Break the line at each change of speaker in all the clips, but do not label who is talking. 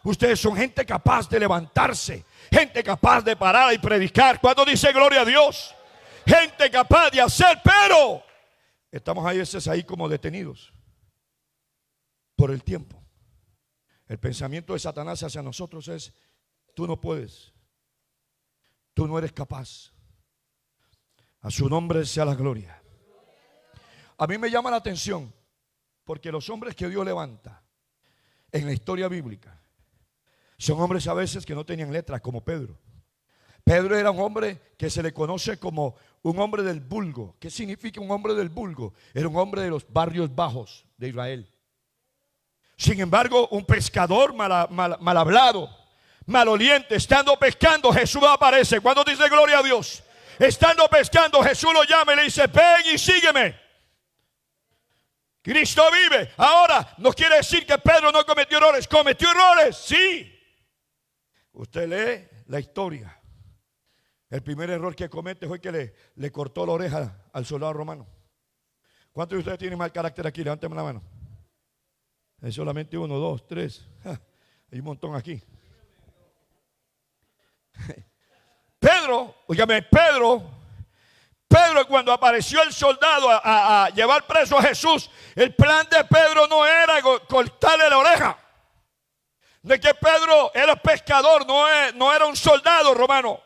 Ustedes son gente capaz de levantarse, gente capaz de parar y predicar. ¿Cuándo dice gloria a Dios? Gente capaz de hacer, pero estamos a veces ahí como detenidos por el tiempo. El pensamiento de Satanás hacia nosotros es: tú no puedes, tú no eres capaz. A su nombre sea la gloria. A mí me llama la atención porque los hombres que Dios levanta en la historia bíblica son hombres a veces que no tenían letras, como Pedro. Pedro era un hombre que se le conoce como un hombre del vulgo. ¿Qué significa un hombre del vulgo? Era un hombre de los barrios bajos de Israel. Sin embargo, un pescador mal hablado, maloliente, estando pescando, Jesús aparece. ¿Cuándo dice gloria a Dios? Estando pescando, Jesús lo llama y le dice: ven y sígueme. Cristo vive. Ahora, no quiere decir que Pedro no cometió errores. Cometió errores, sí. Usted lee la historia. El primer error que comete fue que le cortó la oreja al soldado romano. ¿Cuántos de ustedes tienen mal carácter aquí? Levánteme la mano. Es solamente 1, 2, 3. Hay un montón aquí. Pedro, oígame, Pedro, cuando apareció el soldado a llevar preso a Jesús, el plan de Pedro no era cortarle la oreja. De que Pedro era pescador, no era un soldado romano.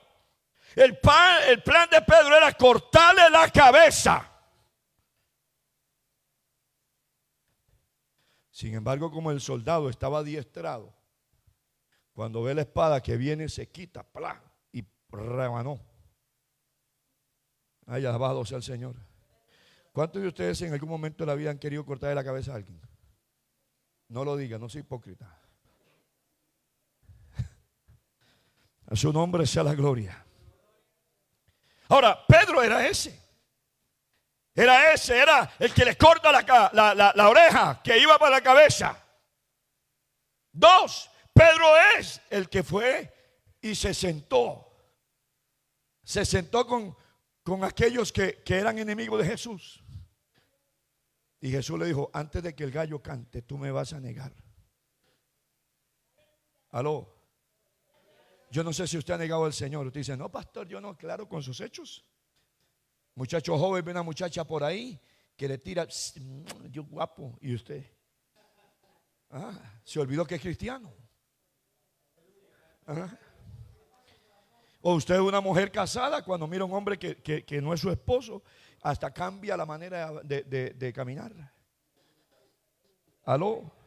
El plan de Pedro era cortarle la cabeza. Sin embargo, como el soldado estaba adiestrado, cuando ve la espada que viene, se quita, ¡plá!, y rebanó. Ay, alabado sea el Señor. ¿Cuántos de ustedes en algún momento de la vida han querido cortarle la cabeza a alguien? No lo diga, no sea hipócrita. A su nombre sea la gloria. Ahora, Pedro era ese. Era el que le corta la oreja, que iba para la cabeza. 2, Pedro es el que fue y se sentó. Se sentó con aquellos que eran enemigos de Jesús. Y Jesús le dijo: antes de que el gallo cante, tú me vas a negar. Aló. Yo no sé si usted ha negado al Señor. Usted dice: no, pastor, yo no. Claro, con sus hechos. Muchacho joven, ve una muchacha por ahí que le tira: yo guapo. Y usted se olvidó que es cristiano. O usted es una mujer casada, cuando mira a un hombre que no es su esposo, hasta cambia la manera de caminar. Aló.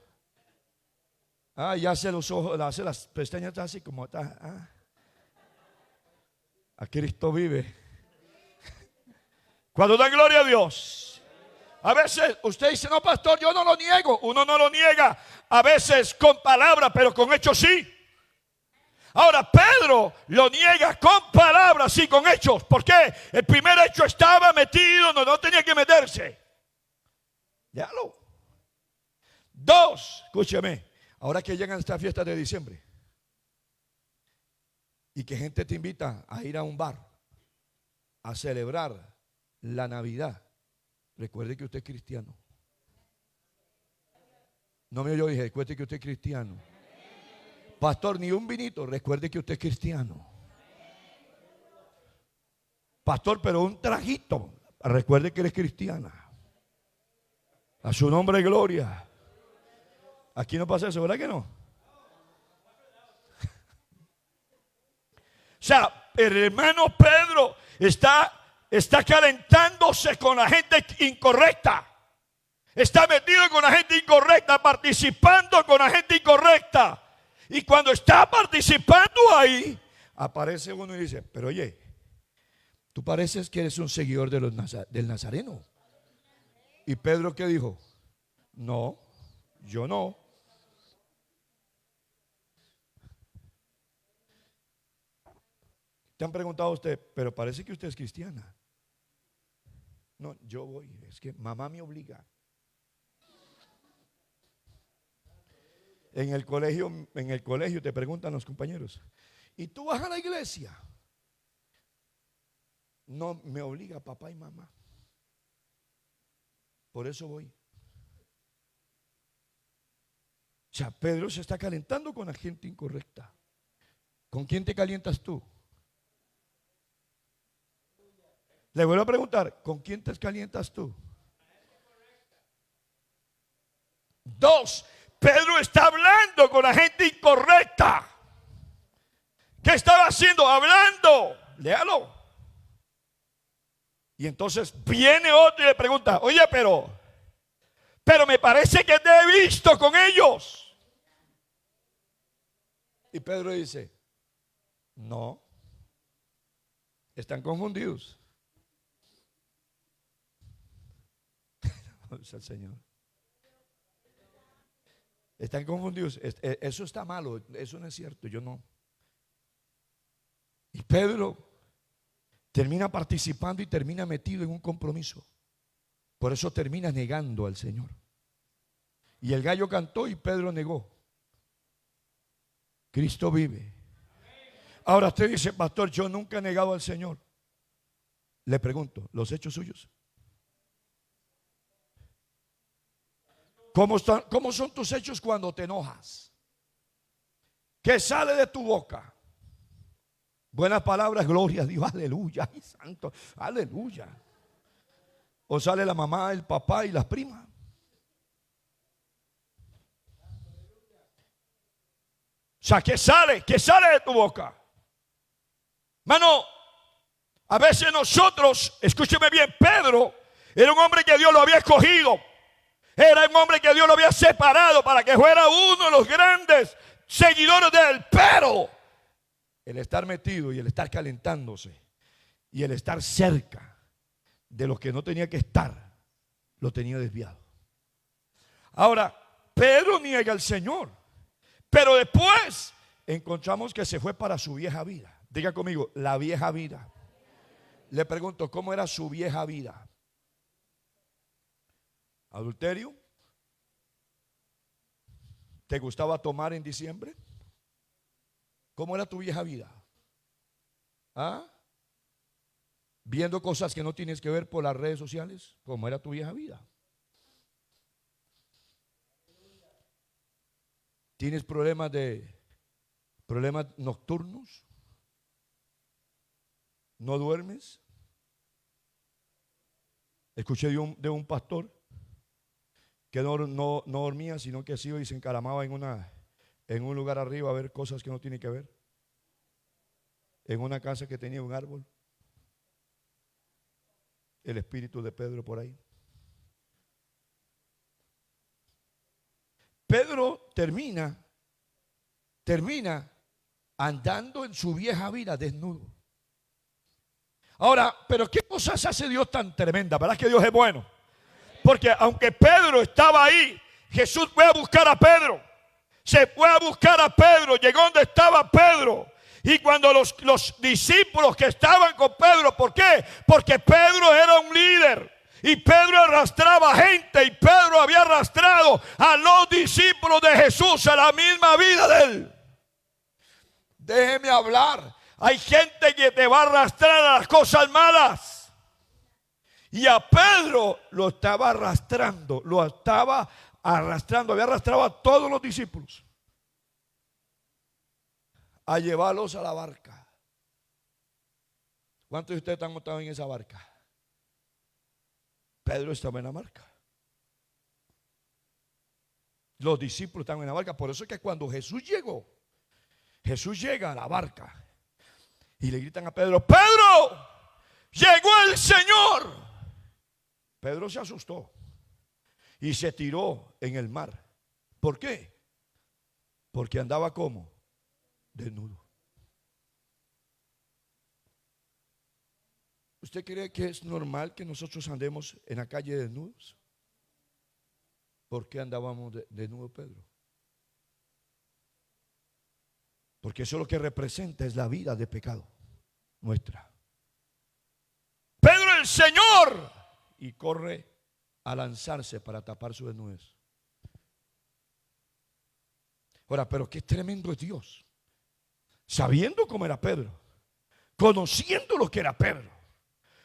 Y hace los ojos, hace las pestañas así como está. A Cristo vive. Cuando da gloria a Dios. A veces usted dice: no, pastor, yo no lo niego. Uno no lo niega a veces con palabras, pero con hechos sí. Ahora, Pedro lo niega con palabras, sí, con hechos. ¿Por qué? El primer hecho estaba metido, no tenía que meterse. Ya lo. 2, escúcheme. Ahora que llegan estas fiestas de diciembre y que gente te invita a ir a un bar a celebrar la Navidad, recuerde que usted es cristiano. No me oyó, dije: recuerde que usted es cristiano. Pastor, ni un vinito, recuerde que usted es cristiano. Pastor, pero un trajito, recuerde que eres cristiana. A su nombre, gloria. Aquí no pasa eso, ¿verdad que no? O sea, el hermano Pedro está calentándose con la gente incorrecta. Está metido con la gente incorrecta, participando con la gente incorrecta. Y cuando está participando ahí, aparece uno y dice: pero oye, tú pareces que eres un seguidor del Nazareno. Y Pedro, ¿qué dijo? No, yo no. Te han preguntado a usted: pero parece que usted es cristiana. No, yo voy, es que mamá me obliga. En el colegio te preguntan los compañeros: ¿y tú vas a la iglesia? No, me obliga papá y mamá. Por eso voy. sea, Pedro se está calentando con la gente incorrecta. ¿Con quién te calientas tú? Le vuelvo a preguntar, ¿con quién te calientas tú? Dos, Pedro está hablando con la gente incorrecta. ¿Qué estaba haciendo? Hablando. Léalo. Y entonces viene otro y le pregunta, oye, pero me parece que te he visto con ellos. Y Pedro dice, no, están confundidos. El Señor. Están confundidos. Eso está malo. Eso no es cierto. Yo no. Y Pedro termina participando y termina metido en un compromiso. Por eso termina negando al Señor. Y el gallo cantó y Pedro negó. Cristo vive. Ahora usted dice, pastor, yo nunca he negado al Señor. Le pregunto, ¿los hechos suyos? ¿Cómo son tus hechos cuando te enojas? ¿Qué sale de tu boca? Buenas palabras, gloria a Dios, aleluya, ay, santo, aleluya. O sale la mamá, el papá y las primas. O sea, ¿qué sale? ¿Qué sale de tu boca? Mano, a veces nosotros, escúcheme bien, Pedro era un hombre que Dios lo había escogido. Era un hombre que Dios lo había separado para que fuera uno de los grandes seguidores de él. Pero el estar metido y el estar calentándose y el estar cerca de los que no tenía que estar, lo tenía desviado. Ahora, Pedro niega al Señor, pero después encontramos que se fue para su vieja vida. Diga conmigo, la vieja vida. Le pregunto, ¿cómo era su vieja vida? ¿Adulterio? ¿Te gustaba tomar en diciembre? ¿Cómo era tu vieja vida? ¿Ah? ¿Viendo cosas que no tienes que ver por las redes sociales? ¿Cómo era tu vieja vida? ¿Tienes problemas nocturnos? ¿No duermes? Escuché de un pastor que no dormía, sino que se iba y se encaramaba en un lugar arriba a ver cosas que no tiene que ver. En una casa que tenía un árbol. El espíritu de Pedro por ahí. Pedro termina andando en su vieja vida desnudo. Ahora, pero ¿qué cosas hace Dios tan tremenda? ¿Verdad que Dios es bueno? Porque aunque Pedro estaba ahí, Jesús fue a buscar a Pedro. Se fue a buscar a Pedro, llegó donde estaba Pedro. Y cuando los discípulos que estaban con Pedro, ¿por qué? Porque Pedro era un líder. Y Pedro arrastraba gente. Y Pedro había arrastrado a los discípulos de Jesús a la misma vida de él. Déjeme hablar. Hay gente que te va a arrastrar a las cosas malas. Y a Pedro lo estaba arrastrando. Había arrastrado a todos los discípulos a llevarlos a la barca. ¿Cuántos de ustedes están montados en esa barca? Pedro estaba en la barca. Los discípulos estaban en la barca. Por eso es que cuando Jesús llega a la barca y le gritan a Pedro, ¡Pedro! ¡Llegó el Señor! Pedro se asustó y se tiró en el mar. ¿Por qué? Porque andaba como desnudo. ¿Usted cree que es normal que nosotros andemos en la calle desnudos? ¿Por qué andábamos desnudos, Pedro? Porque eso lo que representa es la vida de pecado nuestra. Pedro el Señor, y corre a lanzarse para tapar su desnudez. Ahora, pero qué tremendo es Dios. Sabiendo cómo era Pedro, conociendo lo que era Pedro,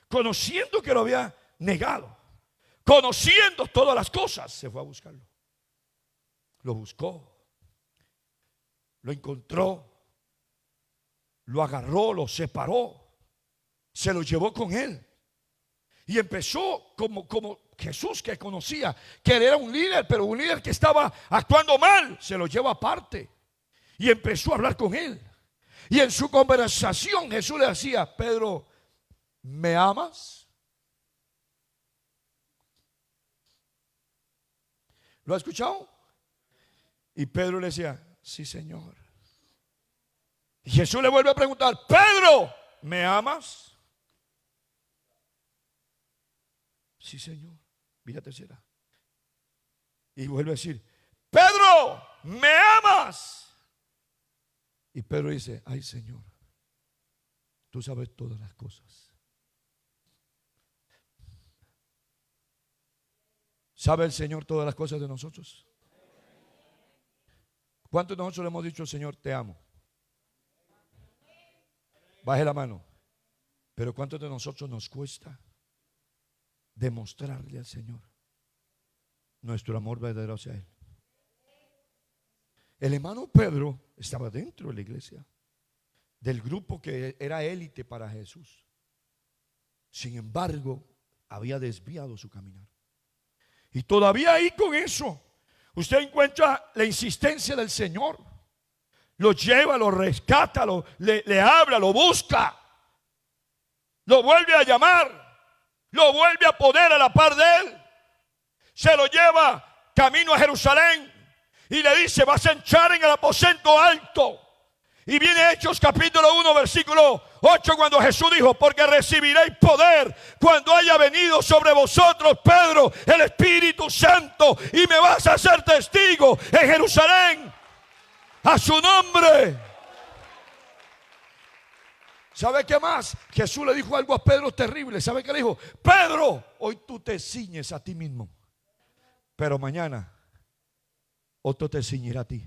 conociendo que lo había negado, conociendo todas las cosas, se fue a buscarlo. Lo buscó. lo encontró, lo agarró, lo separó, se lo llevó con él. Y empezó como Jesús, que conocía que él era un líder, pero un líder que estaba actuando mal, se lo lleva aparte. Y empezó a hablar con él. Y en su conversación Jesús le decía: Pedro, ¿me amas? ¿Lo ha escuchado? Y Pedro le decía: sí, Señor. Y Jesús le vuelve a preguntar: Pedro, ¿me amas? Sí, Señor. Vi la tercera. Y vuelve a decir: Pedro, ¿me amas? Y Pedro dice: ay, Señor, tú sabes todas las cosas. ¿Sabe el Señor todas las cosas de nosotros? ¿Cuántos de nosotros le hemos dicho al Señor: te amo? Baje la mano. Pero ¿cuántos de nosotros nos cuesta demostrarle al Señor nuestro amor verdadero hacia Él? El hermano Pedro estaba dentro de la iglesia, del grupo que era élite para Jesús. Sin embargo, había desviado su caminar. Y todavía ahí con eso, usted encuentra la insistencia del Señor. Lo lleva, lo rescata, le habla, lo busca, lo vuelve a llamar, lo vuelve a poner a la par de él. Se lo lleva camino a Jerusalén y le dice: vas a entrar en el aposento alto. Y viene Hechos capítulo 1 versículo 8, cuando Jesús dijo: porque recibiréis poder cuando haya venido sobre vosotros, Pedro, el Espíritu Santo, y me vas a ser testigo en Jerusalén a su nombre. ¿Sabe qué más? Jesús le dijo algo a Pedro terrible. ¿Sabe qué le dijo? Pedro, hoy tú te ciñes a ti mismo, pero mañana otro te ciñirá a ti.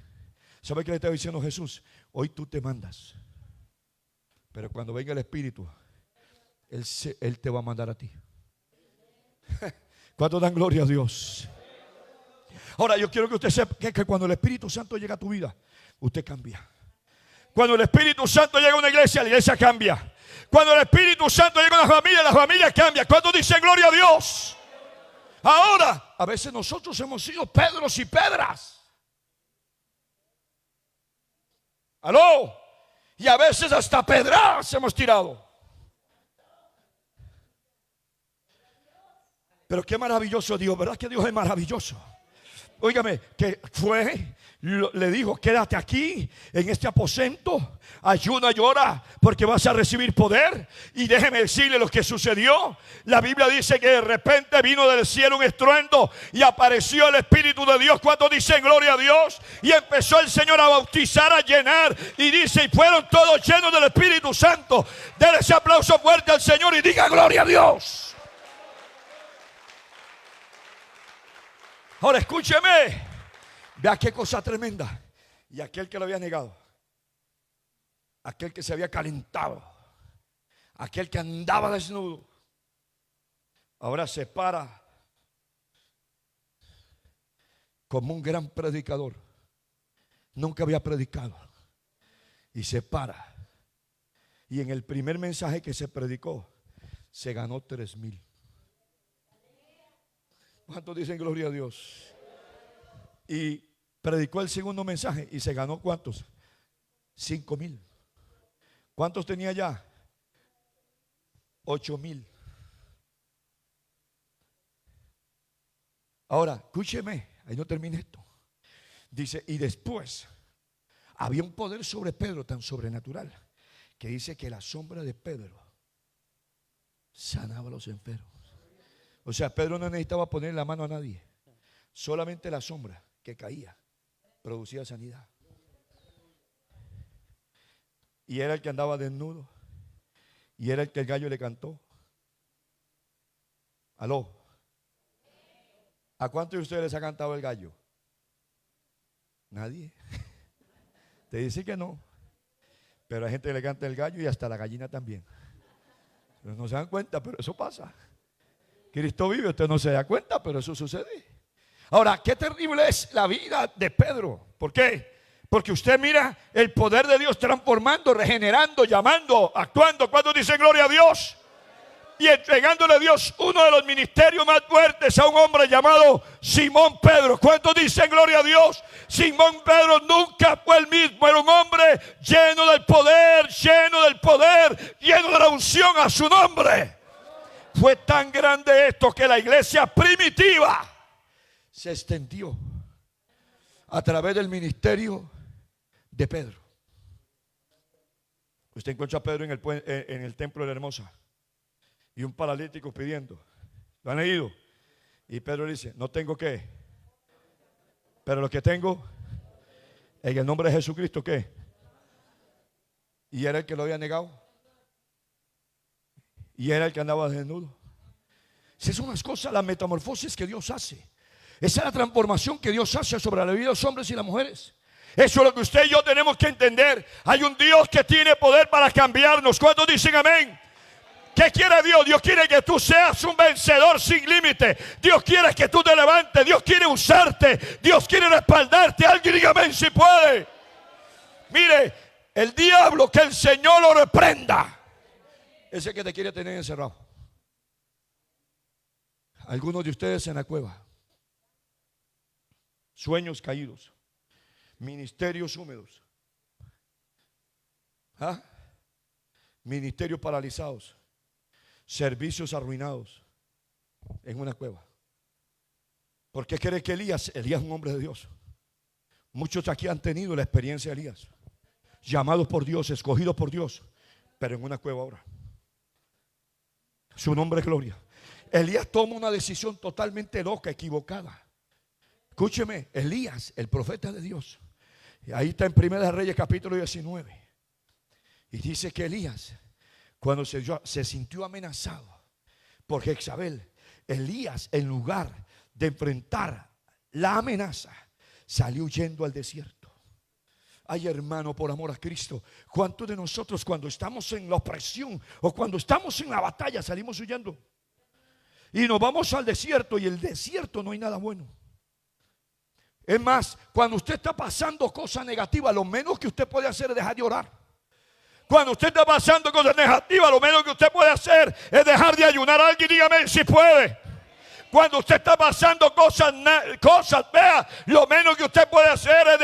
¿Sabe qué le está diciendo Jesús? Hoy tú te mandas, pero cuando venga el Espíritu, Él te va a mandar a ti. ¿Cuánto dan gloria a Dios? Ahora yo quiero que usted sepa que cuando el Espíritu Santo llega a tu vida, usted cambia. Cuando el Espíritu Santo llega a una iglesia, la iglesia cambia. Cuando el Espíritu Santo llega a una familia, la familia cambia. ¿Cuántos dicen gloria a Dios? Ahora, a veces nosotros hemos sido Pedros y Pedras. ¿Aló? Y a veces hasta pedradas hemos tirado. Pero qué maravilloso Dios, ¿verdad que Dios es maravilloso? Óigame, que le dijo: quédate aquí en este aposento, ayuna y ora, porque vas a recibir poder. Y déjeme decirle lo que sucedió. La Biblia dice que de repente vino del cielo un estruendo y apareció el Espíritu de Dios. ¿Cuántos dicen gloria a Dios? Y empezó el Señor a bautizar, a llenar, y dice: y fueron todos llenos del Espíritu Santo. Denle ese aplauso fuerte al Señor y diga: gloria a Dios. Ahora escúcheme, vea qué cosa tremenda. Y aquel que lo había negado, aquel que se había calentado, aquel que andaba desnudo, ahora se para como un gran predicador. Nunca había predicado. Y se para. Y en el primer mensaje que se predicó, se ganó 3,000. ¿Cuántos dicen gloria a Dios? Y predicó el segundo mensaje y se ganó ¿cuántos? 5,000. ¿Cuántos tenía ya? 8,000. Ahora, escúcheme, ahí no termina esto. Dice: y después había un poder sobre Pedro tan sobrenatural, que dice que la sombra de Pedro sanaba a los enfermos. O sea, Pedro no necesitaba poner la mano a nadie. Solamente la sombra que caía producía sanidad. Y era el que andaba desnudo. Y era el que el gallo le cantó. ¿Aló? ¿A cuántos de ustedes les ha cantado el gallo? Nadie. Te dice que no. Pero hay gente que le canta el gallo y hasta la gallina también. No se dan cuenta, pero eso pasa. Cristo vive, usted no se da cuenta, pero eso sucede. Ahora, qué terrible es la vida de Pedro. ¿Por qué? Porque usted mira el poder de Dios transformando, regenerando, llamando, actuando. ¿Cuántos dicen gloria a Dios? Y entregándole a Dios uno de los ministerios más fuertes a un hombre llamado Simón Pedro. ¿Cuántos dicen gloria a Dios? Simón Pedro nunca fue el mismo. Era un hombre lleno del poder, lleno de la unción a su nombre. Fue tan grande esto que la iglesia primitiva se extendió a través del ministerio de Pedro. Usted encuentra a Pedro en el templo de la Hermosa y un paralítico pidiendo. ¿Lo han leído? Y Pedro dice: no tengo qué, pero lo que tengo, en el nombre de Jesucristo, ¿qué? Y era el que lo había negado. Y era el que andaba desnudo. Esas son las cosas, las metamorfosis que Dios hace. Esa es la transformación que Dios hace sobre la vida de los hombres y las mujeres. Eso es lo que usted y yo tenemos que entender. Hay un Dios que tiene poder para cambiarnos. ¿Cuántos dicen amén? ¿Qué quiere Dios? Dios quiere que tú seas un vencedor sin límite. Dios quiere que tú te levantes. Dios quiere usarte. Dios quiere respaldarte. Alguien diga amén si puede. Mire, el diablo, que el Señor lo reprenda. Ese que te quiere tener encerrado. Algunos de ustedes en la cueva. Sueños caídos. Ministerios húmedos. ¿Ah? Ministerios paralizados. Servicios arruinados en una cueva. ¿Por qué cree que Elías es un hombre de Dios? Muchos aquí han tenido la experiencia de Elías, llamados por Dios, escogidos por Dios, pero en una cueva ahora. Su nombre es gloria. Elías toma una decisión totalmente loca, equivocada. Escúcheme, Elías, el profeta de Dios, ahí está en Primera de Reyes capítulo 19, y dice que Elías, cuando se sintió amenazado por Jezabel, Elías, en lugar de enfrentar la amenaza, salió huyendo al desierto. Ay, hermano, por amor a Cristo, ¿cuántos de nosotros cuando estamos en la opresión o cuando estamos en la batalla salimos huyendo? Y nos vamos al desierto, y el desierto no hay nada bueno. Es más, cuando usted está pasando cosas negativas, lo menos que usted puede hacer es dejar de orar. Cuando usted está pasando cosas negativas, lo menos que usted puede hacer es dejar de ayunar. Alguien dígame si puede. Cuando usted está pasando cosas feas, lo menos que usted puede hacer es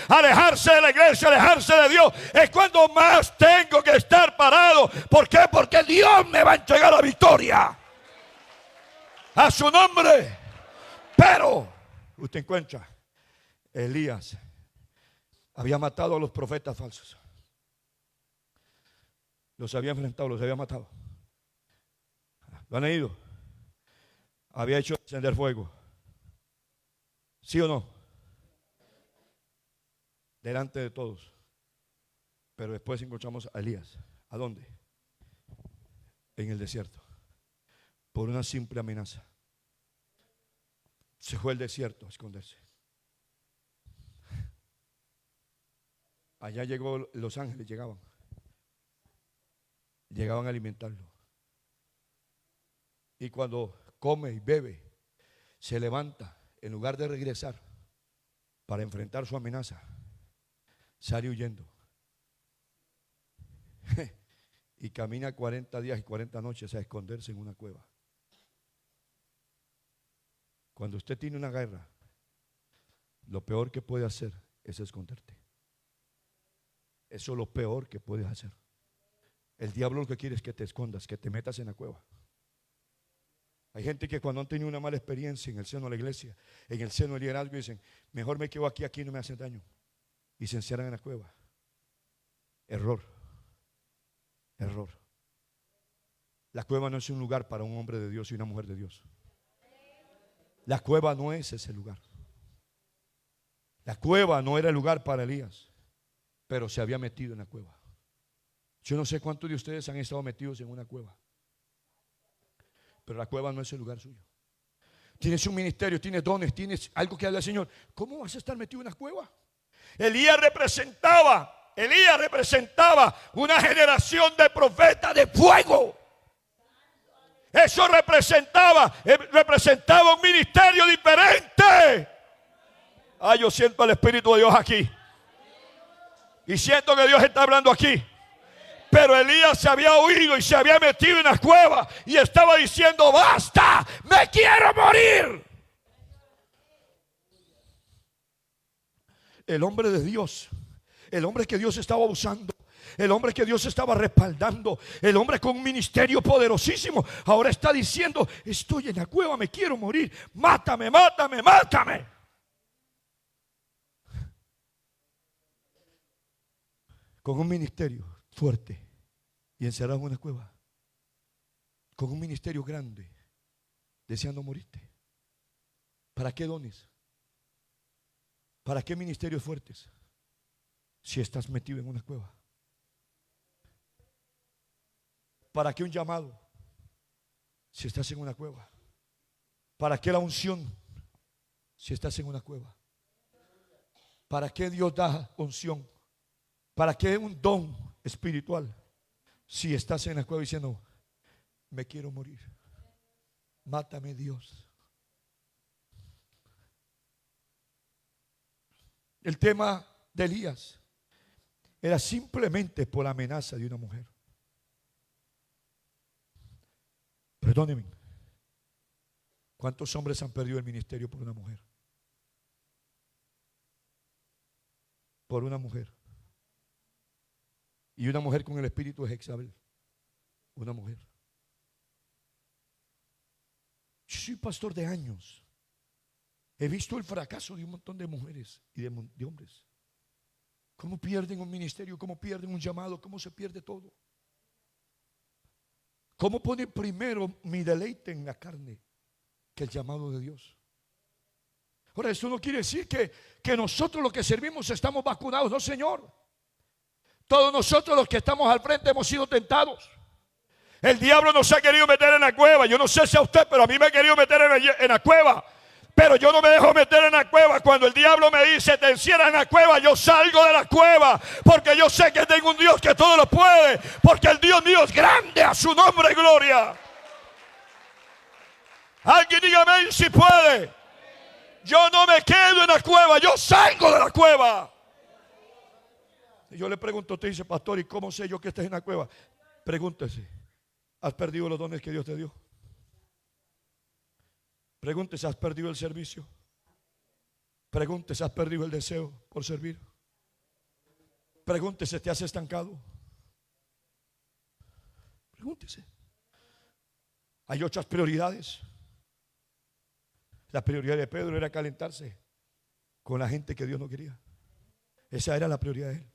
alejarse de la iglesia, alejarse de Dios. Es cuando más tengo que estar parado. ¿Por qué? Porque Dios me va a entregar la victoria. A su nombre. Pero usted encuentra, Elías había matado a los profetas falsos. Los había enfrentado, los había matado. ¿Lo han leído? Había hecho encender fuego. ¿Sí o no? Delante de todos. Pero después encontramos a Elías. ¿A dónde? En el desierto. Por una simple amenaza. Se fue al desierto a esconderse. Allá llegó, los ángeles llegaban a alimentarlo. Y cuando come y bebe, se levanta, en lugar de regresar para enfrentar su amenaza, sale huyendo. Y camina 40 días y 40 noches a esconderse en una cueva. Cuando usted tiene una guerra, lo peor que puede hacer es esconderte. Eso es lo peor que puedes hacer. El diablo lo que quiere es que te escondas, que te metas en la cueva. Hay gente que cuando han tenido una mala experiencia en el seno de la iglesia, en el seno del liderazgo, dicen: mejor me quedo aquí no me hace daño. Y se encierran en la cueva. Error. La cueva no es un lugar para un hombre de Dios y una mujer de Dios. La cueva no es ese lugar. La cueva no era el lugar para Elías, pero se había metido en la cueva. Yo no sé cuántos de ustedes han estado metidos en una cueva, pero la cueva no es el lugar suyo. Tienes un ministerio, tienes dones, tienes algo que habla el Señor. ¿Cómo vas a estar metido en una cueva? Elías representaba una generación de profetas de fuego. Eso representaba un ministerio diferente. Yo siento el Espíritu de Dios aquí. Y siento que Dios está hablando aquí. Pero Elías se había huido y se había metido en la cueva y estaba diciendo: basta, me quiero morir. El hombre de Dios, el hombre que Dios estaba usando, el hombre que Dios estaba respaldando, el hombre con un ministerio poderosísimo, ahora está diciendo: estoy en la cueva, me quiero morir, mátame, mátame, mátame. Con un ministerio fuerte y encerrado en una cueva, con un ministerio grande, deseando morirte. ¿Para qué dones? ¿Para qué ministerios fuertes si estás metido en una cueva? ¿Para qué un llamado si estás en una cueva? ¿Para qué la unción si estás en una cueva? ¿Para qué Dios da unción? ¿Para qué un don espiritual si estás en la cueva diciendo: me quiero morir, mátame Dios? El tema de Elías era simplemente por la amenaza de una mujer. Perdónenme, ¿cuántos hombres han perdido el ministerio por una mujer? Por una mujer. Y una mujer con el espíritu de Jezabel. Una mujer. Yo soy pastor de años. He visto el fracaso de un montón de mujeres y de hombres. Cómo pierden un ministerio, cómo pierden un llamado, cómo se pierde todo. Cómo ponen primero mi deleite en la carne que el llamado de Dios. Ahora, eso no quiere decir que nosotros los que servimos estamos vacunados. No, Señor. Todos nosotros los que estamos al frente hemos sido tentados. El diablo nos ha querido meter en la cueva. Yo no sé si a usted, pero a mí me ha querido meter en la cueva. Pero yo no me dejo meter en la cueva. Cuando el diablo me dice: te encierras en la cueva, yo salgo de la cueva. Porque yo sé que tengo un Dios que todo lo puede. Porque el Dios mío es grande, a su nombre gloria. Alguien dígame si puede. Yo no me quedo en la cueva, yo salgo de la cueva. Y yo le pregunto, usted dice: pastor, ¿y cómo sé yo que estás en la cueva? Pregúntese: ¿has perdido los dones que Dios te dio? Pregúntese: ¿has perdido el servicio? Pregúntese: ¿has perdido el deseo por servir? Pregúntese: ¿te has estancado? Pregúntese. Hay otras prioridades. La prioridad de Pedro era calentarse con la gente que Dios no quería. Esa era la prioridad de él.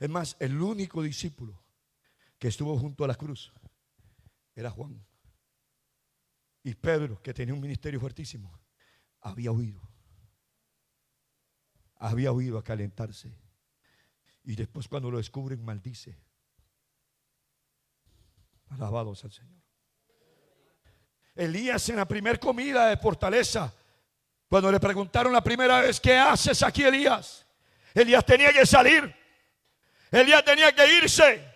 Es más, el único discípulo que estuvo junto a la cruz era Juan. Y Pedro, que tenía un ministerio fuertísimo, había huido. Había huido a calentarse. Y después, cuando lo descubren, maldice. Alabados al Señor. Elías, en la primera comida de fortaleza, cuando le preguntaron la primera vez: ¿qué haces aquí, Elías? Elías tenía que salir. Elías tenía que irse.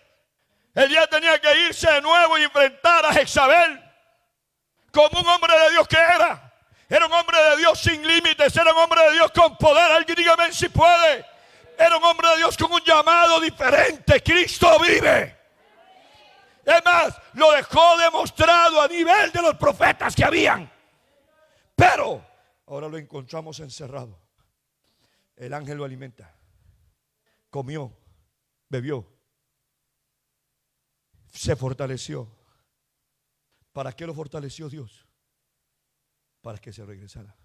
Elías tenía que irse de nuevo y enfrentar a Jezabel como un hombre de Dios que era. Era un hombre de Dios sin límites. Era un hombre de Dios con poder. Alguien dígame si puede. Era un hombre de Dios con un llamado diferente. Cristo vive. Es más, lo dejó demostrado a nivel de los profetas que habían. Pero ahora lo encontramos encerrado. El ángel lo alimenta. Comió, bebió, se fortaleció. ¿Para qué lo fortaleció Dios? Para que se regresara.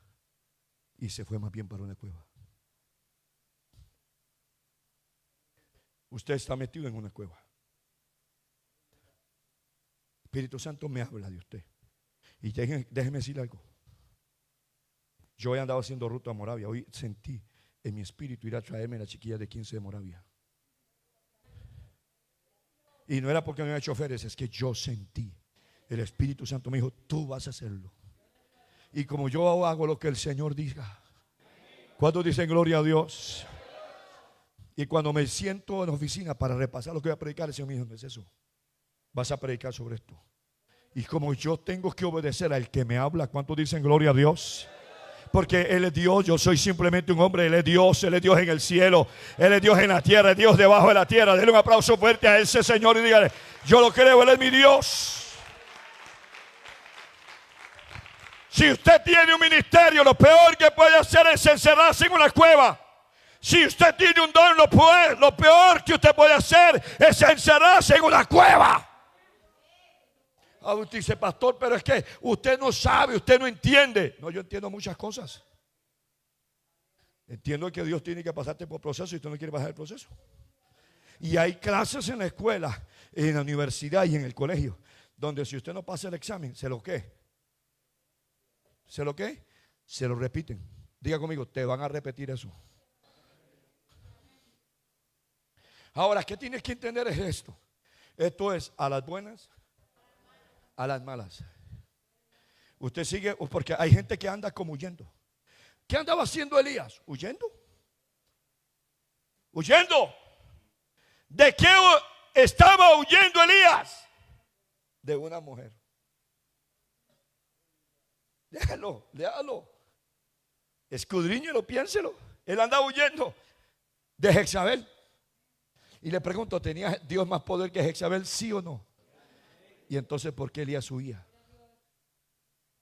Y se fue más bien para una cueva. Usted está metido en una cueva. Espíritu Santo me habla de usted. Y déjeme decir algo. Yo he andado haciendo ruta a Moravia. Hoy sentí en mi espíritu ir a traerme a la chiquilla de 15 de Moravia. Y no era porque me había hecho choferes, es que yo sentí. El Espíritu Santo me dijo: tú vas a hacerlo. Y como yo hago lo que el Señor diga. ¿Cuántos dicen gloria a Dios? Y cuando me siento en la oficina para repasar lo que voy a predicar, el Señor me dijo: no es eso. Vas a predicar sobre esto. Y como yo tengo que obedecer al que me habla, ¿cuántos dicen gloria a Dios? Porque Él es Dios, yo soy simplemente un hombre. Él es Dios en el cielo, Él es Dios en la tierra, es Dios debajo de la tierra. Denle un aplauso fuerte a ese Señor y dígale: yo lo creo, Él es mi Dios. Si usted tiene un ministerio, lo peor que puede hacer es encerrarse en una cueva. Si usted tiene un don, lo peor que usted puede hacer es encerrarse en una cueva. Usted dice: pastor, pero es que usted no sabe, usted no entiende. No, yo entiendo muchas cosas. Entiendo que Dios tiene que pasarte por proceso y usted no quiere pasar el proceso. Y hay clases en la escuela, en la universidad y en el colegio, donde si usted no pasa el examen, ¿se lo qué? ¿Se lo qué? Se lo repiten. Diga conmigo: te van a repetir eso. Ahora, ¿qué tienes que entender es esto? Esto es a las buenas, a las malas. Usted sigue, porque hay gente que anda como huyendo. ¿Qué andaba haciendo Elías? Huyendo. Huyendo. ¿De qué estaba huyendo Elías? De una mujer. Léalo. Escudriñelo, piénselo. Él andaba huyendo de Jezabel. Y le pregunto: ¿tenía Dios más poder que Jezabel? ¿Sí o no? Y entonces, ¿por qué Elías huía?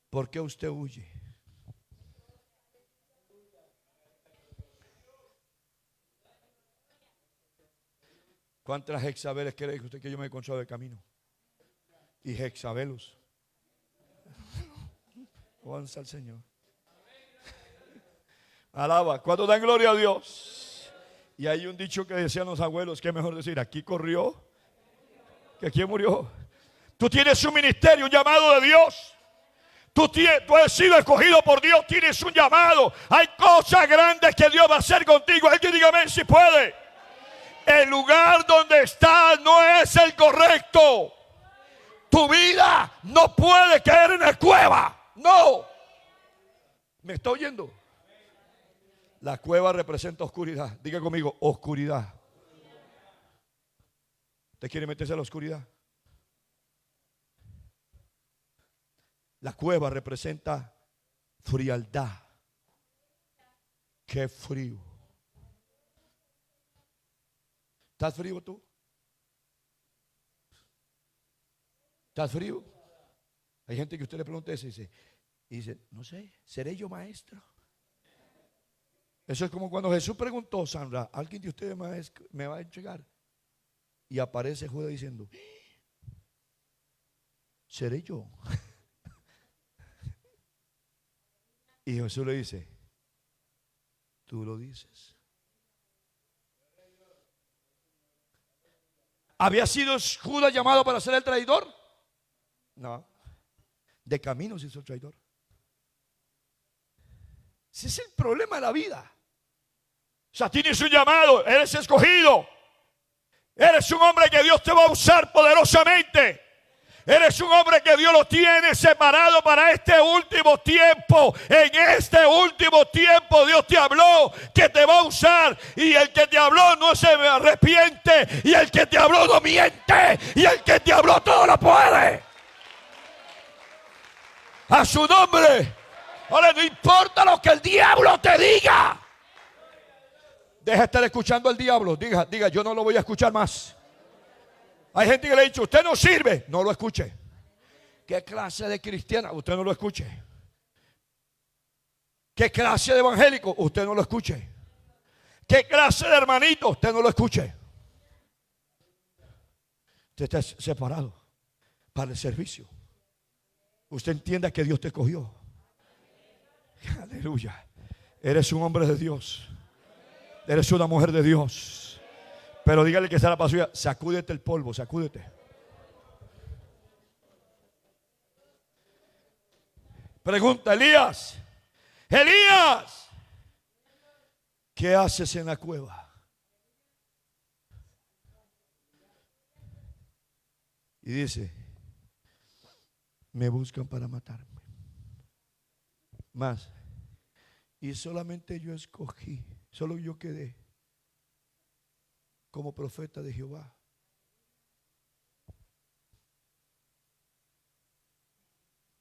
¿Por qué usted huye? ¿Cuántas Jezabel cree usted que yo me he encontrado de camino? Y Jezabelus. Onza al Señor. Alaba. ¿Cuánto dan gloria a Dios? Y hay un dicho que decían los abuelos, que es mejor decir: aquí corrió que aquí murió. Tú tienes un ministerio, un llamado de Dios. Tú has sido escogido por Dios, tienes un llamado. Hay cosas grandes que Dios va a hacer contigo. Hay que dígame si puede. El lugar donde estás no es el correcto. Tu vida no puede caer en la cueva. No. ¿Me está oyendo? La cueva representa oscuridad. Diga conmigo: oscuridad. ¿Usted quiere meterse a la oscuridad? La cueva representa frialdad. Qué frío. ¿Estás frío tú? ¿Estás frío? Hay gente que usted le pregunta eso y dice: no sé, ¿seré yo maestro? Eso es como cuando Jesús preguntó: Sandra, ¿alguien de ustedes me va a entregar? Y aparece Judas diciendo: ¿seré yo? Y Jesús le dice: tú lo dices. ¿Había sido Judas llamado para ser el traidor? No. De camino se hizo el traidor. Ese es el problema de la vida. O sea, tienes un llamado, eres escogido. Eres un hombre que Dios te va a usar poderosamente. Eres un hombre que Dios lo tiene separado para este último tiempo. En este último tiempo Dios te habló que te va a usar. Y el que te habló no se arrepiente. Y el que te habló no miente. Y el que te habló todo lo puede. A su nombre. Ahora, no importa lo que el diablo te diga. Deja de estar escuchando al diablo. Diga, yo no lo voy a escuchar más. Hay gente que le ha dicho: usted no sirve. No lo escuche. ¿Qué clase de cristiana? Usted no lo escuche. ¿Qué clase de evangélico? Usted no lo escuche. ¿Qué clase de hermanito? Usted no lo escuche. Usted está separado para el servicio. Usted entienda que Dios te escogió. Aleluya. Eres un hombre de Dios. Eres una mujer de Dios. Pero dígale que está la paz, sacúdete el polvo, sacúdete. Pregunta Elías: Elías, ¿qué haces en la cueva? Y dice: me buscan para matarme. Más. Y solamente yo escogí, solo yo quedé como profeta de Jehová.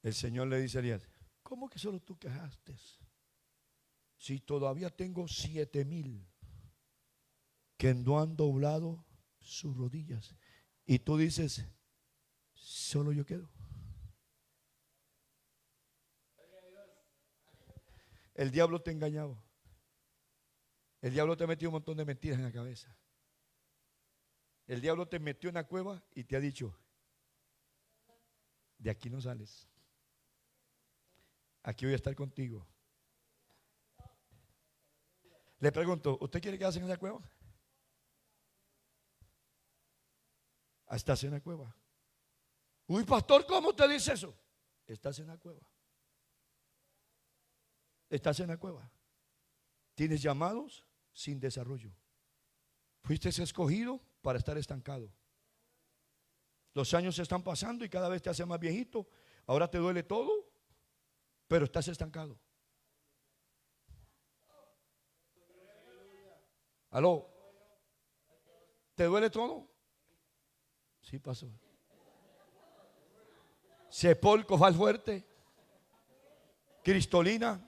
El Señor le dice a Elías: ¿cómo que solo tú quejaste? Si todavía tengo 7,000 que no han doblado sus rodillas, y tú dices, solo yo quedo. El diablo te ha engañado. El diablo te ha metido un montón de mentiras en la cabeza. El diablo te metió en la cueva y te ha dicho, de aquí no sales. Aquí voy a estar contigo. Le pregunto, ¿usted quiere quedarse en esa cueva? Estás en la cueva. Uy, pastor, ¿cómo te dice eso? Estás en la cueva. Estás en la cueva. Tienes llamados sin desarrollo. Fuiste escogido para estar estancado. Los años se están pasando y cada vez te hace más viejito. Ahora te duele todo, pero estás estancado. ¿Aló? ¿Te duele todo? Sí, pasó. Sepulcro, fal fuerte, cristolina.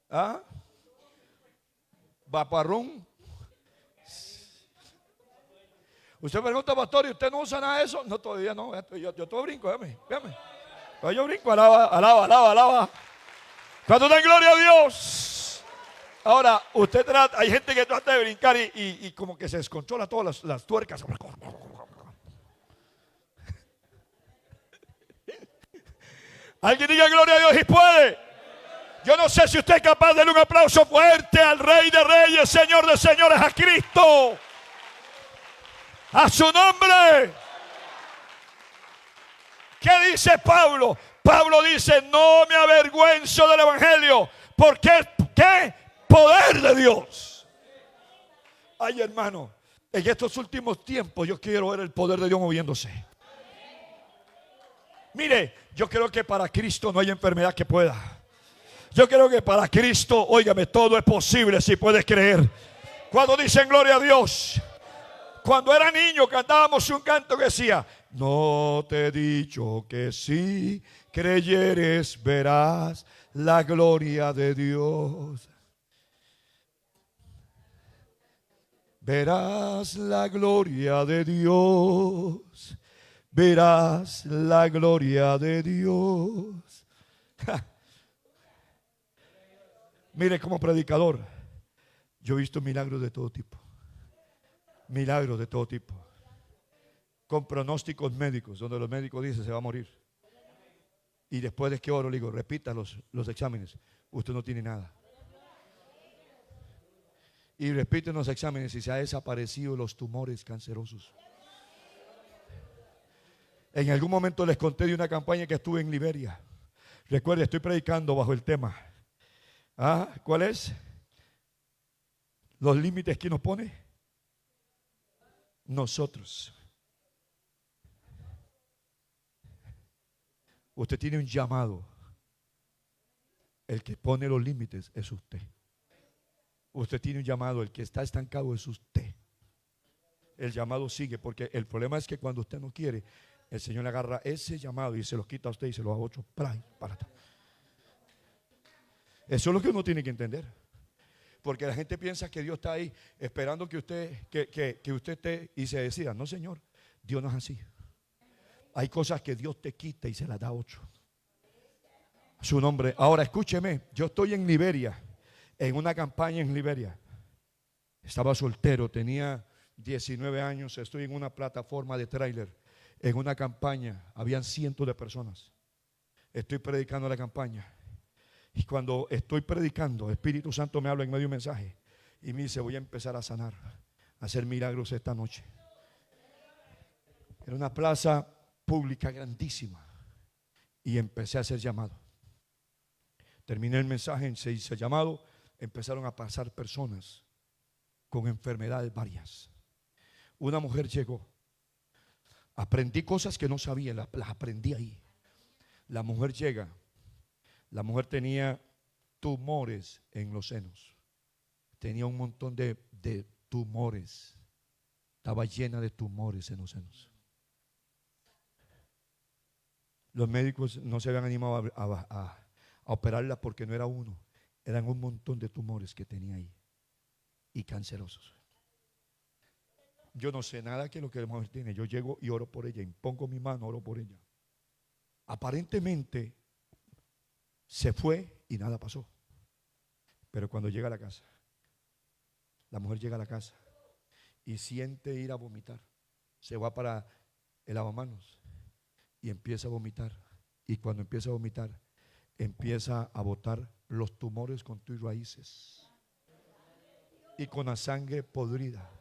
¿Ah? Vaparrón. Usted pregunta, pastor, ¿y usted no usa nada de eso? No, todavía no. Yo todo brinco, véame. Yo brinco, alaba. Cuando den gloria a Dios. Ahora, hay gente que trata de brincar y como que se descontrola todas las tuercas. Alguien diga gloria a Dios y puede. Yo no sé si usted es capaz de darle un aplauso fuerte al Rey de Reyes, Señor de Señores, a Cristo. A su nombre. ¿Qué dice Pablo? Pablo dice, no me avergüenzo del evangelio, porque ¿qué? Poder de Dios. Ay, hermano, en estos últimos tiempos yo quiero ver el poder de Dios moviéndose. Mire, yo creo que para Cristo no hay enfermedad que pueda. Yo creo que para Cristo, óigame, todo es posible si puedes creer. Cuando dicen gloria a Dios, cuando era niño cantábamos un canto que decía, no te he dicho que si creyeres verás la gloria de Dios. Verás la gloria de Dios. Verás la gloria de Dios. Mire, como predicador, yo he visto milagros de todo tipo. Milagros de todo tipo. Con pronósticos médicos, donde los médicos dicen se va a morir. Y después de que oro, le digo, repita los exámenes. Usted no tiene nada. Y repiten los exámenes y se ha desaparecido los tumores cancerosos. En algún momento les conté de una campaña que estuve en Liberia. Recuerde, estoy predicando bajo el tema. ¿Cuál es? Los límites que nos pone nosotros. Usted tiene un llamado. El que pone los límites es usted. Usted tiene un llamado. El que está estancado es usted. El llamado sigue, porque el problema es que cuando usted no quiere, el Señor le agarra ese llamado y se los quita a usted y se los da a otro para atrás. Eso es lo que uno tiene que entender. Porque la gente piensa que Dios está ahí esperando que usted, que usted esté y se decida. No, Señor, Dios no es así. Hay cosas que Dios te quita y se las da a otro. Su nombre. Ahora escúcheme, yo estoy en Liberia, en una campaña en Liberia. Estaba soltero, tenía 19 años, estoy en una plataforma de tráiler, en una campaña, habían cientos de personas. Estoy predicando la campaña. Y cuando estoy predicando, el Espíritu Santo me habla en medio de un mensaje y me dice, voy a empezar a sanar, a hacer milagros esta noche. Era una plaza pública grandísima y empecé a hacer llamado. Terminé el mensaje, se hizo el llamado, empezaron a pasar personas con enfermedades varias. Una mujer llegó, aprendí cosas que no sabía, las aprendí ahí. La mujer llega. La mujer tenía tumores en los senos. Tenía un montón de tumores. Estaba llena de tumores en los senos. Los médicos no se habían animado a operarla porque no era uno, eran un montón de tumores que tenía ahí y cancerosos. Yo no sé nada que lo que la mujer tiene. Yo llego y oro por ella, impongo mi mano, oro por ella. Aparentemente se fue y nada pasó. Pero cuando llega a la casa, la mujer llega a la casa y siente ir a vomitar. Se va para el lavamanos y empieza a vomitar. Y cuando empieza a vomitar, empieza a botar los tumores con tus raíces y con la sangre podrida.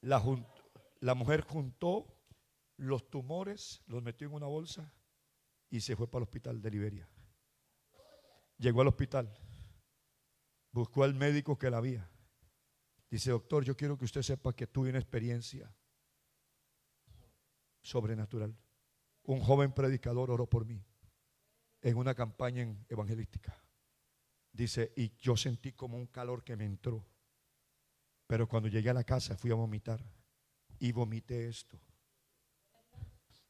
La mujer juntó los tumores, los metió en una bolsa y se fue para el hospital de Liberia. Llegó al hospital, buscó al médico que la había. Dice: doctor, yo quiero que usted sepa que tuve una experiencia sobrenatural. Un joven predicador oró por mí en una campaña evangelística. Dice: y yo sentí como un calor que me entró. Pero cuando llegué a la casa fui a vomitar y vomité esto.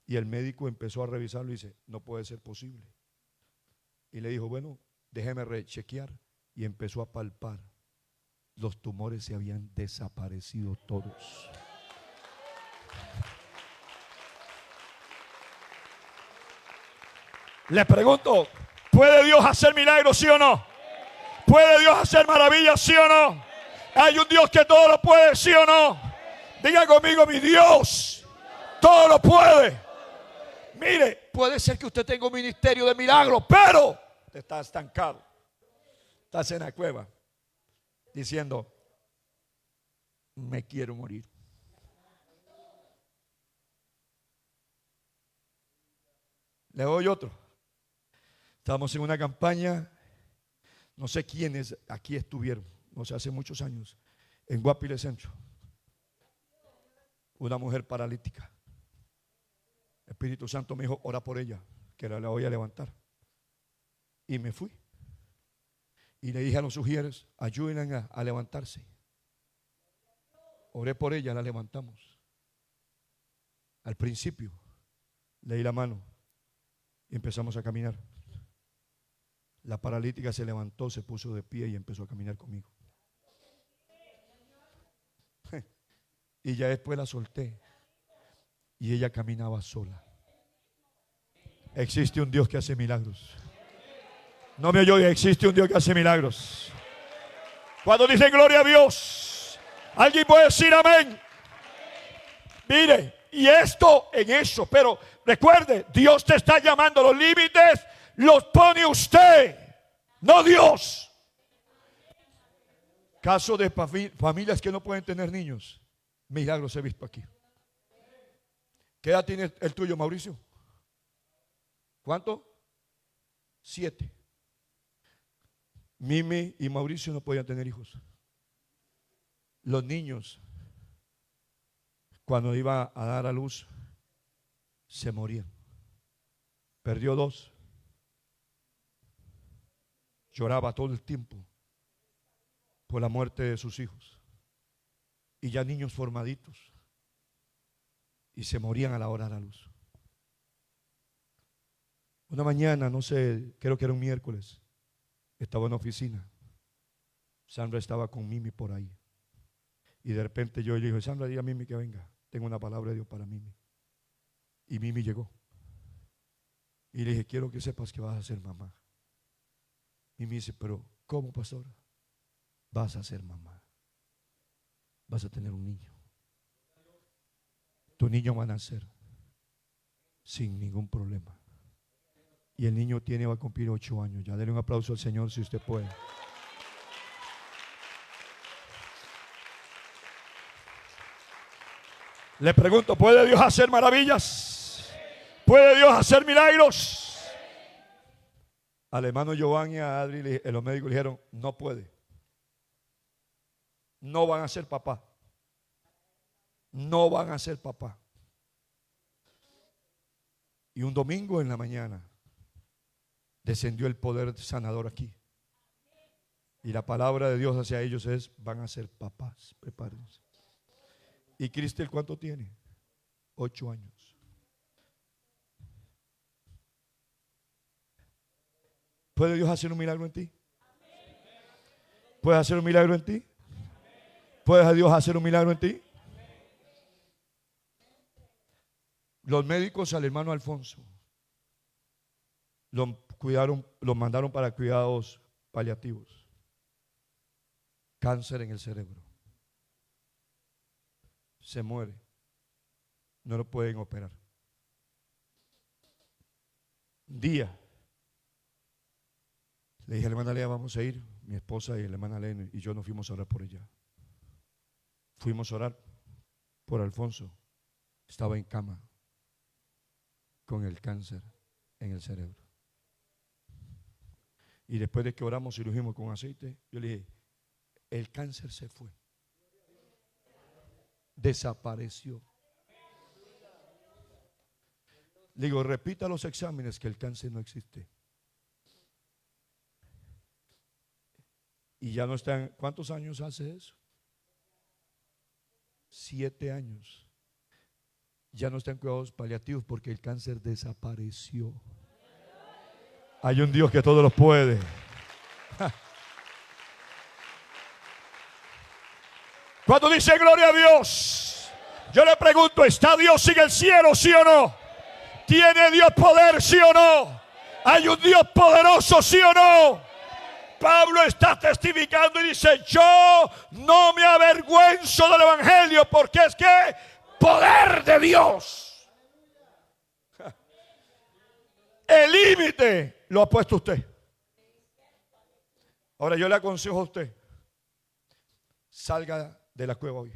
Y el médico empezó a revisarlo y dice: no puede ser posible. Y le dijo: bueno, déjeme rechequear. Y empezó a palpar. Los tumores se habían desaparecido todos. Le pregunto: ¿puede Dios hacer milagros, sí o no? ¿Puede Dios hacer maravillas, sí o no? Hay un Dios que todo lo puede, sí o no. Diga conmigo: mi Dios todo lo puede. Mire, puede ser que usted tenga un ministerio de milagros, pero usted está estancado. Estás en la cueva diciendo: me quiero morir. Le doy otro. Estamos en una campaña, no sé quiénes aquí estuvieron, no sé, hace muchos años, en Guapile Centro. Una mujer paralítica. El Espíritu Santo me dijo: ora por ella, que la voy a levantar. Y me fui. Y le dije a los sugieres: ayúdenla a levantarse. Oré por ella, la levantamos. Al principio le di la mano y empezamos a caminar. La paralítica se levantó, se puso de pie y empezó a caminar conmigo. Y ya después la solté y ella caminaba sola. Existe un Dios que hace milagros. No me oyó, existe un Dios que hace milagros. Cuando dicen gloria a Dios, alguien puede decir amén. Mire, y esto en eso, pero recuerde, Dios te está llamando. Los límites los pone usted, no Dios. Caso de familias que no pueden tener niños. Milagros he visto aquí. ¿Qué edad tiene el tuyo, Mauricio? ¿Cuánto? 7. Mimi y Mauricio no podían tener hijos. Los niños, cuando iba a dar a luz, se morían. Perdió 2. Lloraba todo el tiempo por la muerte de sus hijos. Y ya niños formaditos. Y se morían a la hora de la luz. Una mañana, no sé, creo que era un miércoles, estaba en la oficina. Sandra estaba con Mimi por ahí. Y de repente yo le dije: Sandra, diga a Mimi que venga. Tengo una palabra de Dios para Mimi. Y Mimi llegó. Y le dije: quiero que sepas que vas a ser mamá. Y me dice: pero ¿cómo, pastor? Vas a ser mamá. Vas a tener un niño. Tu niño va a nacer sin ningún problema. Y el niño va a cumplir 8 años. Ya, denle un aplauso al Señor si usted puede. Le pregunto: ¿puede Dios hacer maravillas? ¿Puede Dios hacer milagros? Al hermano Giovanni y a Adri, los médicos le dijeron: no puede. No van a ser papá. No van a ser papá. Y un domingo en la mañana descendió el poder sanador aquí. Y la palabra de Dios hacia ellos es: van a ser papás. Prepárense. ¿Y Cristel cuánto tiene? 8 años. ¿Puede Dios hacer un milagro en ti? ¿Puede hacer un milagro en ti? ¿Puede Dios hacer un milagro en ti? Los médicos al hermano Alfonso lo mandaron para cuidados paliativos. Cáncer en el cerebro. Se muere. No lo pueden operar. Un día le dije a la hermana Lea, vamos a ir. Mi esposa y la hermana Lea y yo nos fuimos a orar por ella. Fuimos a orar por Alfonso. Estaba en cama con el cáncer en el cerebro. Y después de que oramos y lo ungimos con aceite, yo le dije, el cáncer se fue. Desapareció. Le digo, repita los exámenes que el cáncer no existe. Y ya no están. ¿Cuántos años hace eso? 7 años. Ya no están cuidados paliativos porque el cáncer desapareció. Hay un Dios que todo lo puede. Cuando dice gloria a Dios, yo le pregunto, ¿está Dios en el cielo, sí o no? ¿Tiene Dios poder, sí o no? ¿Hay un Dios poderoso, sí o no? Pablo está testificando y dice, yo no me avergüenzo del evangelio porque es que poder de Dios. El límite lo ha puesto usted. Ahora yo le aconsejo a usted, salga de la cueva hoy.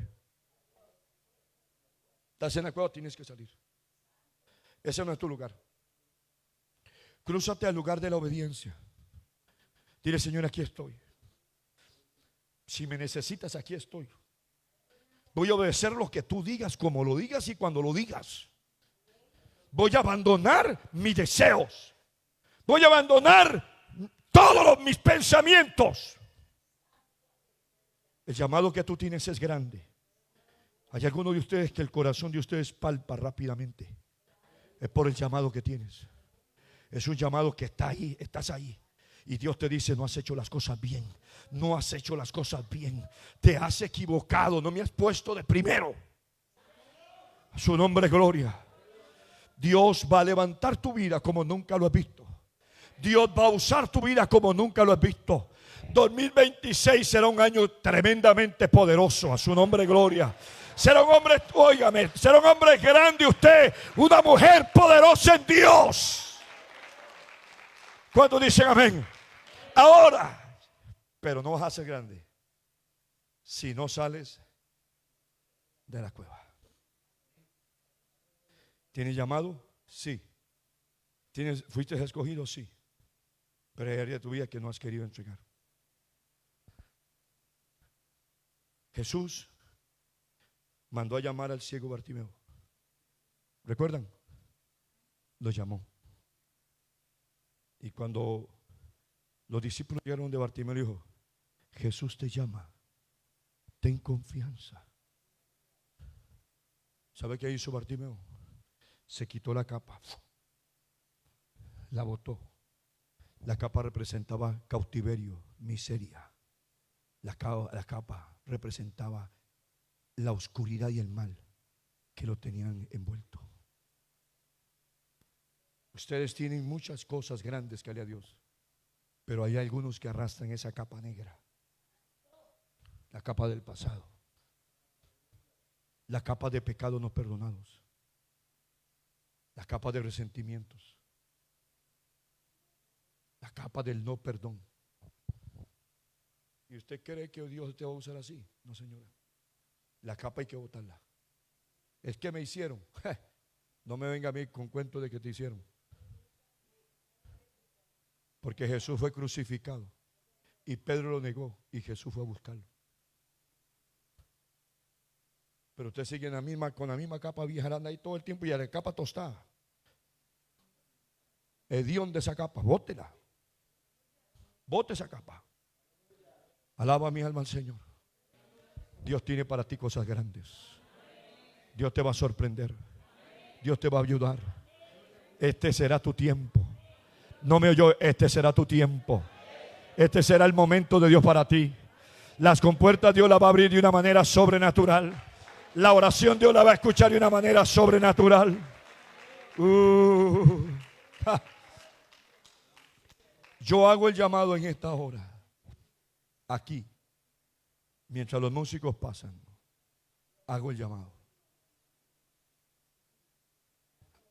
Estás en la cueva, tienes que salir. Ese no es tu lugar. Crúzate al lugar de la obediencia. Dile, Señor, aquí estoy. Si me necesitas, aquí estoy. Voy a obedecer lo que tú digas, como lo digas y cuando lo digas. Voy a abandonar mis deseos. Voy a abandonar todos mis pensamientos. El llamado que tú tienes es grande. Hay algunos de ustedes que el corazón de ustedes palpa rápidamente. Es por el llamado que tienes. Es un llamado que está ahí, estás ahí. Y Dios te dice, no has hecho las cosas bien. No has hecho las cosas bien. Te has equivocado. No me has puesto de primero. A su nombre, gloria. Dios va a levantar tu vida como nunca lo has visto. Dios va a usar tu vida como nunca lo has visto. 2026 será un año tremendamente poderoso. A su nombre, gloria. Será un hombre, óigame, será un hombre grande usted. Una mujer poderosa en Dios. ¿Cuántos dicen amén? Ahora, pero no vas a ser grande si no sales de la cueva. ¿Tienes llamado? Sí. ¿Fuiste escogido? Sí. Pero hay áreas de tu vida que no has querido entregar. Jesús mandó a llamar al ciego Bartimeo. ¿Recuerdan? Lo llamó. Y cuando los discípulos llegaron de Bartimeo, le dijo, Jesús te llama, ten confianza. ¿Sabe qué hizo Bartimeo? Se quitó la capa, la botó. La capa representaba cautiverio, miseria. La capa representaba la oscuridad y el mal que lo tenían envuelto. Ustedes tienen muchas cosas grandes que darle a Dios, pero hay algunos que arrastran esa capa negra, la capa del pasado, la capa de pecados no perdonados, la capa de resentimientos, la capa del no perdón. ¿Y usted cree que Dios te va a usar así? No, señora. La capa hay que botarla. Es que me hicieron. No me venga a mí con cuento de que te hicieron. Porque Jesús fue crucificado y Pedro lo negó y Jesús fue a buscarlo. Pero usted sigue con la misma capa vieja, anda ahí todo el tiempo y a la capa tostada. Hediondo de esa capa, bótela. Bote esa capa. Alaba mi alma al Señor. Dios tiene para ti cosas grandes. Dios te va a sorprender. Dios te va a ayudar. Este será tu tiempo. No me oyó, este será tu tiempo. Este será el momento de Dios para ti. Las compuertas Dios las va a abrir de una manera sobrenatural. La oración Dios la va a escuchar de una manera sobrenatural. Yo hago el llamado en esta hora. Aquí. Mientras los músicos pasan. Hago el llamado.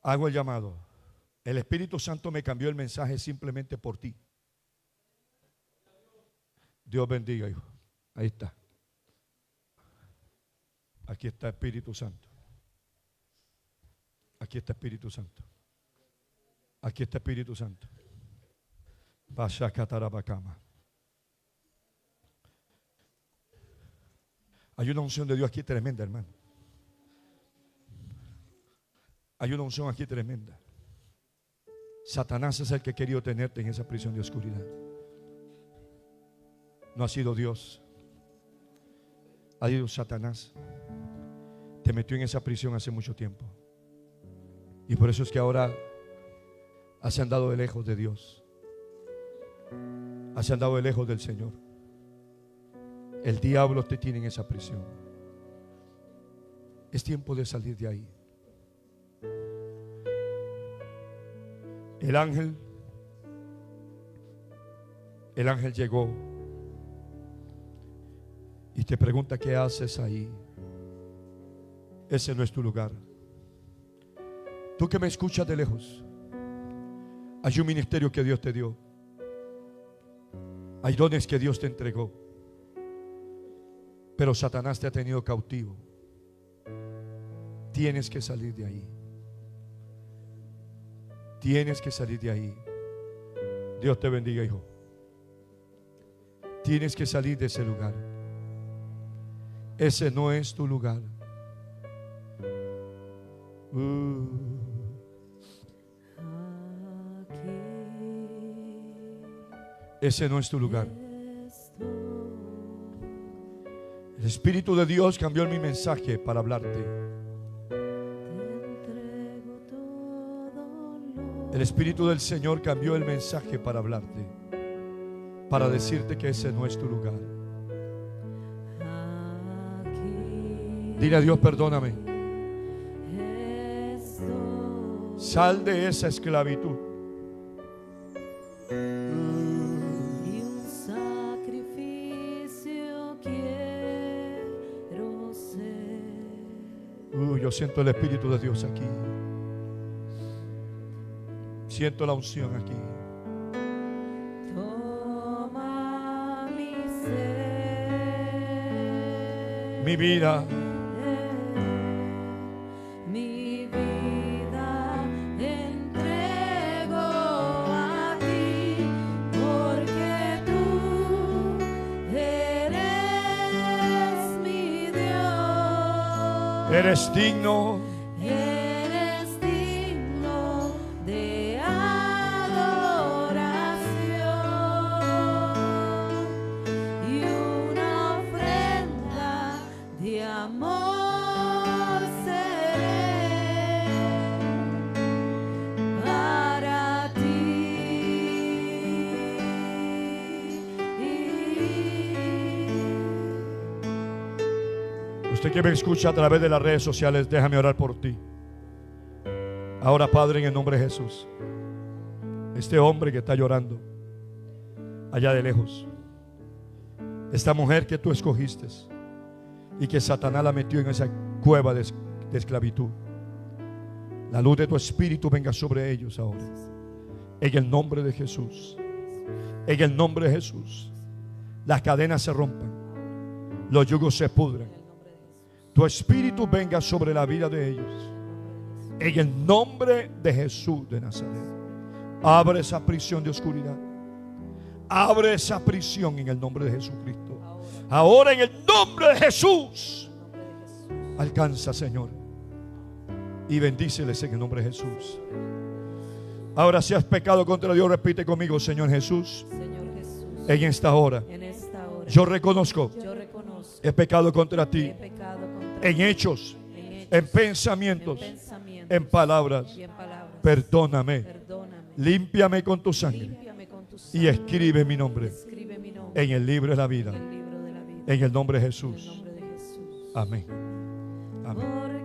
Hago el llamado. El Espíritu Santo me cambió el mensaje simplemente por ti. Dios bendiga, hijo. Ahí está. Aquí está Espíritu Santo. Aquí está Espíritu Santo. Aquí está Espíritu Santo. Pasha Catarabacama. Hay una unción de Dios aquí tremenda, hermano. Hay una unción aquí tremenda. Satanás es el que ha querido tenerte en esa prisión de oscuridad. No ha sido Dios. Ha sido Satanás. Te metió en esa prisión hace mucho tiempo. Y por eso es que ahora has andado de lejos de Dios. Has andado de lejos del Señor. El diablo te tiene en esa prisión. Es tiempo de salir de ahí. El ángel llegó y te pregunta: ¿qué haces ahí? Ese no es tu lugar. Tú que me escuchas de lejos, hay un ministerio que Dios te dio. Hay dones que Dios te entregó. Pero Satanás te ha tenido cautivo. Tienes que salir de ahí. Tienes que salir de ahí. Dios te bendiga, hijo. Tienes que salir de ese lugar. Ese no es tu lugar. Ese no es tu lugar. El Espíritu de Dios cambió mi mensaje para hablarte. El Espíritu del Señor cambió el mensaje para hablarte, para decirte que ese no es tu lugar. Dile a Dios: perdóname. Sal de esa esclavitud.
Y un sacrificio quiero ser.
Yo siento el Espíritu de Dios aquí. Siento la unción aquí.
Toma mi ser,
Mi vida.
mi vida entrego a ti, porque tú eres mi Dios.
Eres digno.
Eres digno de adoración y una ofrenda de amor seré para ti.
Usted que me escucha a través de las redes sociales, déjame orar por ti. Ahora, Padre, en el nombre de Jesús, este hombre que está llorando allá de lejos, esta mujer que tú escogiste y que Satanás la metió en esa cueva de esclavitud, la luz de tu Espíritu venga sobre ellos ahora, en el nombre de Jesús. En el nombre de Jesús, las cadenas se rompan, los yugos se pudran. Tu Espíritu venga sobre la vida de ellos, en el nombre de Jesús de Nazaret. Abre esa prisión de oscuridad. Abre esa prisión en el nombre de Jesucristo. Ahora, en el nombre de Jesús, alcanza, Señor, y bendíceles en el nombre de Jesús. Ahora, si has pecado contra Dios, repite conmigo: Señor Jesús,
Señor Jesús,
en esta hora yo reconozco, he pecado contra ti,
he pecado contra
en hechos, en pensamientos, en palabras.
y en palabras.
Perdóname.
Perdóname.
Límpiame con tu sangre
Límpiame con tu
y
sangre.
escribe mi nombre
Escribe mi nombre
en el libro de la vida.
en el libro de la vida.
En el nombre de
En el
Jesús.
nombre de Jesús.
Amén. Amén.
Por